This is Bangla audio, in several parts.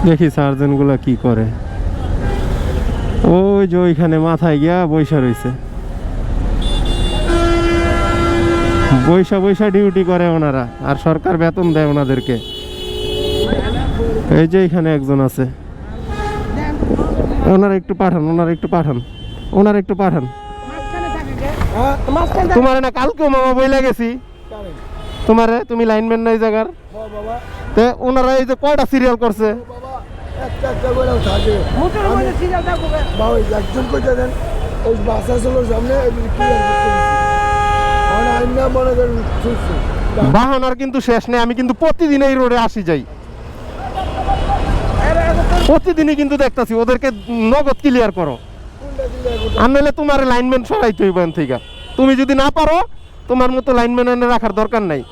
দেখি সার্জন গুলা কি করে। ওই যে ওইখানে মাথায় গিয়া বৈশা রয়েছে, বৈশা বৈশা ডিউটি করে ওনারা, আর সরকার বেতন দেয় ওনাদেরকে। এই যে এখানে একজন আছে, ওনারা একটু পাঠান, ওনারা একটু পাঠান, ওনারা একটু পাঠান। তোমার না কালকেও মামা বইলা গেছি তোমারে, তুমি লাইনম্যান নাই জায়গার, তে ওনারা এই যে কয়টা সিরিয়াল করছে। বাহনার কিন্তু শেষ নেই, আমি কিন্তু প্রতিদিন এই রোডে আসি যাই, প্রতিদিনই কিন্তু দেখতেছি ওদেরকে নগদ ক্লিয়ার করো, আর নাহলে তোমার লাইনম্যান সরাইতে হইব এখান থেকে। তুমি যদি না পারো তোমার মতো লাইনম্যান এনে রাখার দরকার নাই।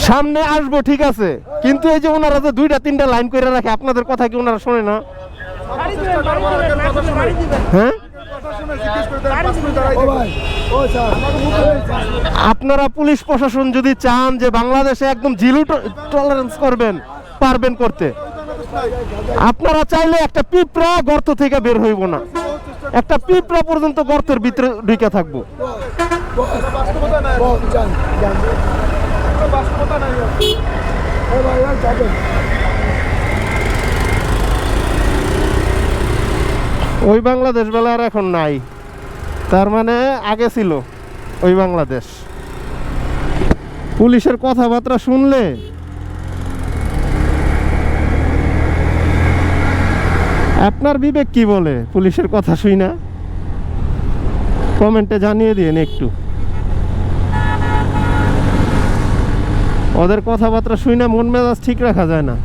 সামনে আসবো ঠিক আছে, কিন্তু এই যে ওনারা যে 2-3টা লাইন করে রাখে, আপনাদের কথা কি ওনারা শোনে না? হ্যাঁ, আপনারা পুলিশ প্রশাসন যদি চান যে বাংলাদেশে একদম জিরো টলারেন্স করবেন, পারবেন করতে। আপনারা চাইলে একটা পিঁপড়া গর্ত থেকে বের হইব না, একটা পিঁপড়া পর্যন্ত গর্তের ভিতরে ঢুকে থাকবো। ওই বাংলাদেশ বেলা আর এখন নাই, তার মানে আগে ছিল ওই বাংলাদেশ। পুলিশের কথাবার্তা শুনলে আপনার বিবেক কি বলে পুলিশের কথা শুই না, কমেন্টে জানিয়ে দিন একটু। ওদের কথাবার্তা শুই না মন মেজাজ ঠিক রাখা যায় না।